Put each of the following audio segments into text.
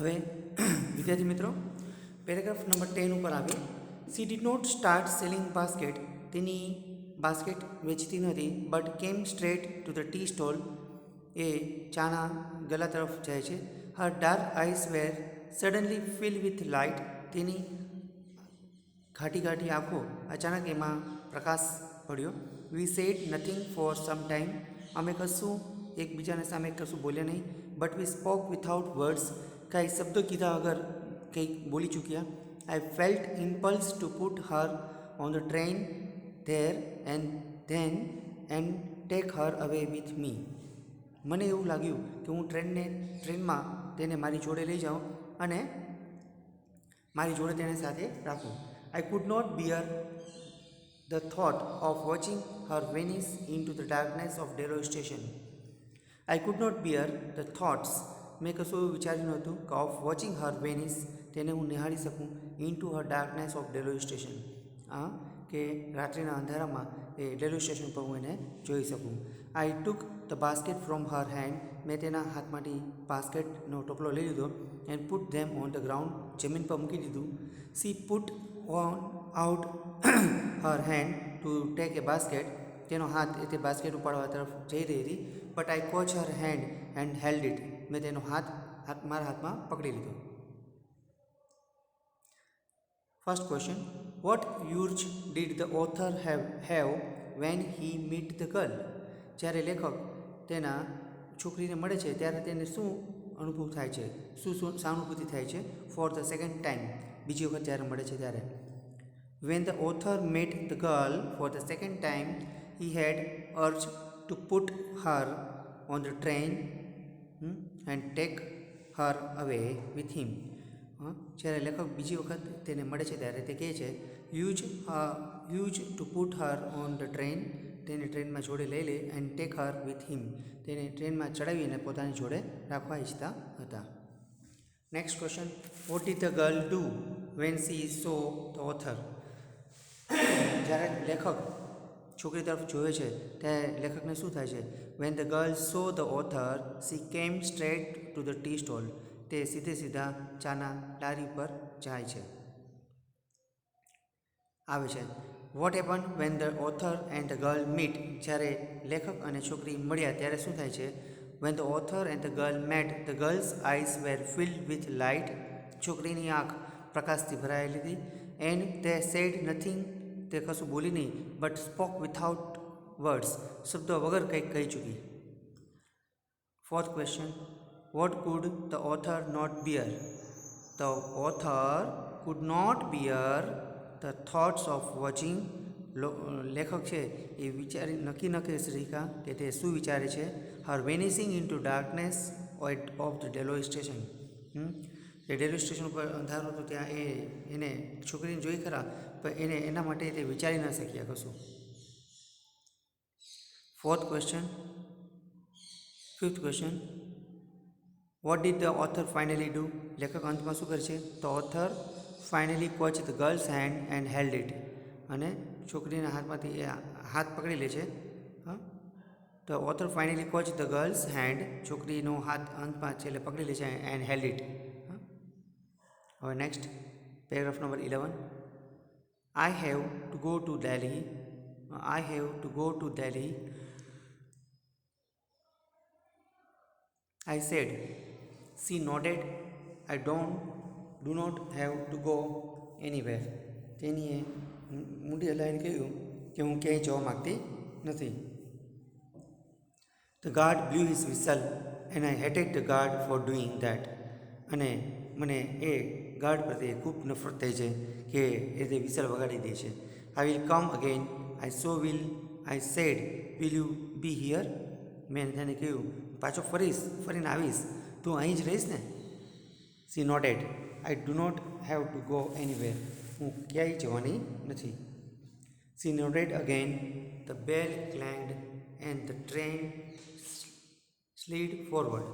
હવે વિદ્યાર્થી મિત્રો પેરેગ્રાફ નંબર 10 ઉપર આવીએ. She did not start selling basket. તેની બાસ્કેટ વેચતી નથી, but came straight to the tea stall. એ ચાના ગલા તરફ જાય છે. Her dark eyes were suddenly fill with light. તેની ઘાટી ઘાટી આંખો અચાનક એમાં પ્રકાશ પડ્યો. We said nothing for some time. અમે કશું એકબીજાને સામે કશું બોલ્યા નહીં. But we spoke without words. કાંઈ શબ્દો કીધા વગર કંઈક બોલી ચૂક્યા. I felt impulse two put her on the train there and then and take her away with me. મને એવું લાગ્યું કે હું ટ્રેનમાં તેને મારી જોડે લઈ જાઉં અને મારી જોડે તેને સાથે રાખું. I could not bear the thought of watching her vanish into the darkness of Deoli station. I could not bear the thoughts. મેં કશું એવું વિચાર્યું નહોતું કે ઓફ વોચિંગ હર વેનિસ, તેને હું નિહાળી શકું into her darkness of Deoli station. કે રાત્રિના અંધારામાં એ ડેલોય સ્ટેશન પર હું એને જોઈ શકું. I took the basket from her hand. મેં તેના હાથમાંથી બાસ્કેટનો ટોપલો લઈ લીધો. And put them on the ground. જમીન પર મૂકી દીધું. She put on out her hand to take a basket. તેનો હાથ એ તે બાસ્કેટ ઉપાડવા તરફ જઈ રહી હતી. But I caught her hand and held it. મેં તેનો હાથ મારા હાથમાં પકડી લીધો. First question, what urge did the author have when he meet the girl. જ્યારે લેખક તેના છોકરીને મળે છે ત્યારે તેને શું અનુભવ થાય છે, શું સહાનુભૂતિ થાય છે. ફોર ધ સેકન્ડ ટાઈમ, બીજી વખત જ્યારે મળે છે ત્યારે. When the author met the girl for the second time he had urge to put her on the train and take her away with હિમ. જ્યારે લેખક બીજી વખત તેને મળે છે ત્યારે તે કહે છે use to put her on the train. તેને ટ્રેનમાં જોડે લઈ લે. And take her with him. તેને ટ્રેનમાં ચડાવીને પોતાની જોડે રાખવા ઈચ્છતા હતા. Next question, what did the girl do when she saw the author. જ્યારે લેખક છોકરી તરફ જોવે છે ત્યારે લેખકને શું થાય છે. When the girl saw the author she came straight to the tea stall. તે સીધા ચાના લારી પર જાય છે, આવે છે. What happen when the author and the girl meet. જ્યારે લેખક અને છોકરી મળ્યા ત્યારે શું થાય છે. When the author and the girl met the girl's eyes were filled with light. છોકરીની આંખ પ્રકાશથી ભરાયેલી હતી. એન્ડ તે સેડ નથિંગ. તે કશું બોલી નહીં. But spoke without words. શબ્દો વગર કંઈક કહી ચૂકી. Fourth question, what could the author not bear. The author could not bear the thoughts of watching. લેખક છે એ વિચારી નક્કી ન કરી શક્યા કે તે શું વિચારે છે. Her vanishing into darkness of the Deoli station. એ ડેલોય સ્ટેશન ઉપર અંધારું હતું ત્યાં એને છોકરીને જોઈ ખરા, પણ એના માટે તે વિચારી ન શક્યા કશું. Fifth question, what did the author finally do. લેખક અંતમાં શું કરે છે. The author finally caught the girl's hand and held it. અને છોકરીના હાથમાંથી એ હાથ પકડી લે છે. The author finally caught the girl's hand. છોકરીનો હાથ અંતમાં છેલ્લે પકડી લે છે એન્ડ હેલ્ડ ઇટ. હવે next paragraph number 11. I have to go to Delhi. I have to go to Delhi. I said. She nodded. I do not have to go anywhere. તેણીએ મૂડી હલાવીને કહ્યું કે હું ક્યાંય જવા માગતી નથી. The guard blew his whistle and I hated the guard for doing that. અને મને એ ગાર્ડ પ્રત્યે ખૂબ નફરત થઈ છે કે એ તે વિસલ વગાડી દે છે. I will come again. I said, will you be here? મેં તેને કહ્યું પાછો ફરીને આવીશ. તું અહીં જ રહીશ ને. She nodded. I do not have to go anywhere. હું ક્યાંય જવાની નથી. She nodded again. The bell clanged and the train slid forward.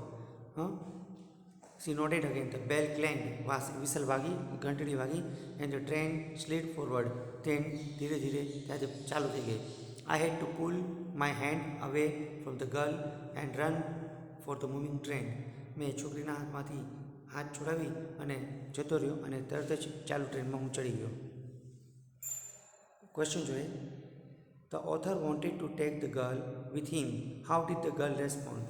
She nodded again. The bell clanged. Whistle વાગી, ઘંટડી વાગી. And the train slid forward. Train ધીરે ધીરે ત્યાંથી ચાલુ થઈ ગઈ. I had to pull my hand away from the girl and run for the moving train. મેં છોકરીના હાથમાંથી હાથ છોડાવી અને જતો રહ્યો અને તરત જ ચાલુ ટ્રેનમાં હું ચડી ગયો. ક્વેશ્ચન જોઈએ. The author wanted to take the girl with him. How did the girl respond?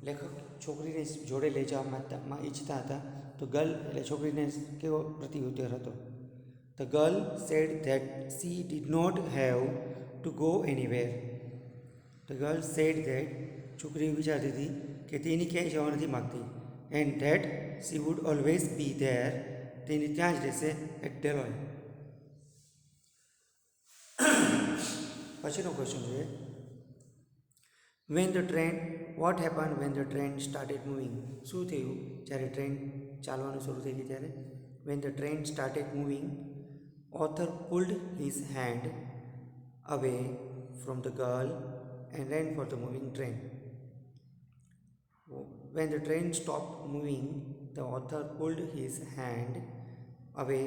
લેખક છોકરીને જોડે લઈ જવા ઈચ્છતા હતા, તો ગર્લ એટલે છોકરીને કેવો પ્રત્યુત્તર હતો? The girl said that she did not have to go anywhere. The girl said that, છોકરી વિચારતી હતી કે તેની ક્યાંય જવા નથી માગતી. And that she would always be there, at Deoli જ રહેશે એટ ડેલોય. પછીનો ક્વેશ્ચન જોઈએ. What happen when the train started moving? શું થયું જ્યારે ટ્રેન ચાલવાનું શરૂ થઈ ગઈ ત્યારે? When the train started moving, author pulled his hand away from the girl and rain for the moving train. When the train stopped moving, the author pulled his hand away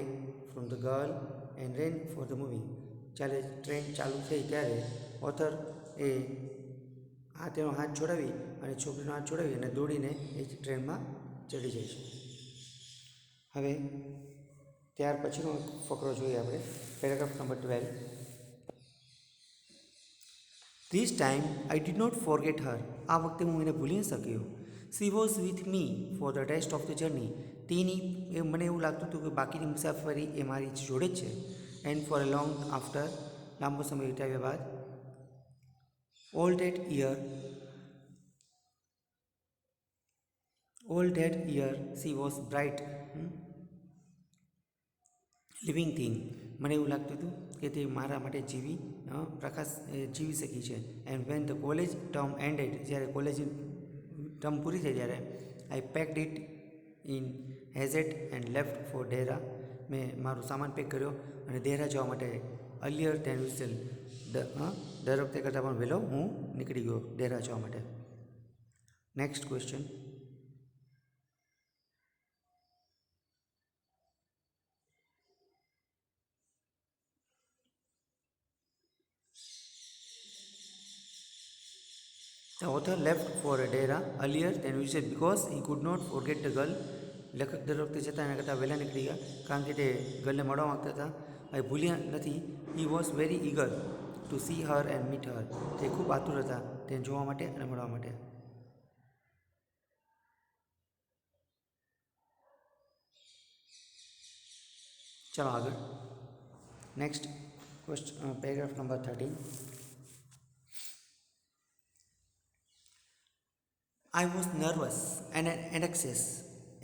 from the girl and ran for the moving. જ્યારે train ચાલુ થઈ ત્યારે author તેનો હાથ છોડાવી અને છોકરીનો હાથ છોડાવી અને દોડીને એ ટ્રેનમાં ચડી જાય છે. હવે ત્યાર પછીનો ફકરો જોઈએ આપણે, paragraph number 12. This time I did not forget her. આ વખતે હું એને ભૂલી ન શક્યો. She was with me for the rest of the journey. મને એવું લાગતું હતું કે બાકીની મુસાફરી એ મારી જોડે જ છે. And for a long after, લાંબો સમય વિતાવ્યા બાદ. All that year she was bright, living thing. મને એવું લાગતું હતું કે તે મારા માટે જીવી શકી છે. And when the college term ended, જ્યારે કોલેજ ટર્મ પૂરી થઈ ત્યારે I packed it in haste and left for Dehra. મેં મારો સામાન પેક કર્યો અને દેરા જવા માટે અર્લિયર ધેન યુઝ્યુઅલ, દર વખતે કરતાં પણ વહેલો હું નીકળી ગયો ડેરા જવા માટે. Next question. The author left for a dera earlier than usual because he could not forget the girl. લેખક દર વખતે જતાં એના કરતાં વહેલા નીકળી ગયા કારણ કે તે ગર્લને મળવા માગતા હતા. એ ભૂલ્યા નથી. He was very eager to see her and meet her. તે ખૂબ આતુર હતા તેને જોવા માટે અને મળવા માટે. ચાલો આગળ. Next question, paragraph number 13. I was nervous and anxious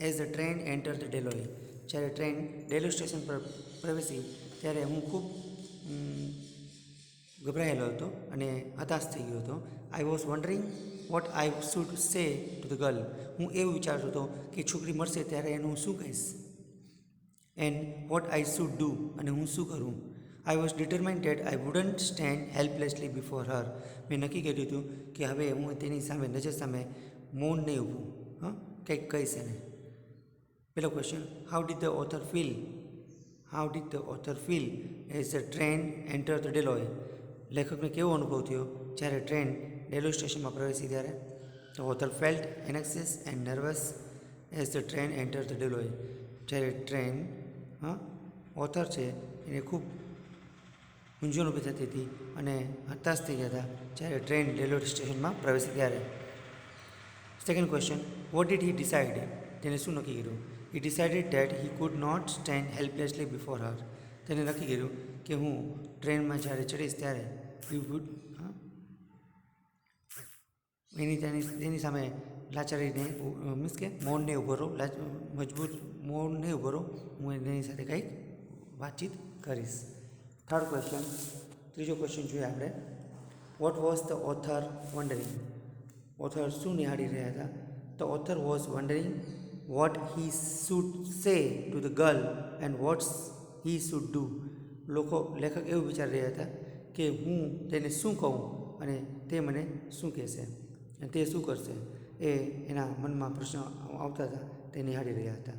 as the train entered the Delhi. જ્યારે ટ્રેન ડેલો સ્ટેશન પર પ્રવેશી ત્યારે હું ખૂબ ગભરાયેલો હતો અને હતાશ થઈ ગયો હતો. I was wondering vote I should say to the girl. હું એવું વિચારતો હતો કે છોકરી મળશે ત્યારે એનું હું શું કહીશ. And what I should do, અને હું શું કરું. I was determined that I wouldn't stand helplessly before her. મેં નક્કી કર્યું હતું કે હવે હું તેની સામે નજર સામે મૌન નહીં ઊભું, કંઈક કહીશ એને. પહેલો question, how did the author feel as the train enter the Deoli? લેખકને કેવો અનુભવ થયો જ્યારે ટ્રેન ડેલો સ્ટેશનમાં પ્રવેશી ત્યારે? The author felt anxious and nervous as the train enter the Deoli. જ્યારે ટ્રેન ઓથર છે એને ખૂબ મૂંઝવણ ઊભી થતી હતી અને હતાશ થઈ ગયા હતા જ્યારે ટ્રેન ડેલો સ્ટેશનમાં પ્રવેશી ત્યારે. Second question, what did he decide? તેને શું નક્કી કર્યું? He decided that he could not stand helplessly before her. તેને નક્કી કર્યું કે હું ટ્રેનમાં જ્યારે ચડીશ ત્યારે તેની સામે લાચારીને મીન્સ કે મૌન નહીં ઊભો રહો, મજબૂત મૌન નહીં ઊભો રહો, હું એની સાથે કંઈક વાતચીત કરીશ. થર્ડ ક્વેશ્ચન, ત્રીજો ક્વેશ્ચન જોઈએ આપણે. What was the author wondering? ઓથર શું નિહાળી રહ્યા હતા? The author was wondering what he should say to the girl and what's he should do. લેખક એવું વિચારી રહ્યા હતા કે હું તેને શું કહું અને તે મને શું કહેશે અને તે શું કરશે. એ એના મનમાં પ્રશ્ન આવતા હતા તે નિહાળી રહ્યા હતા.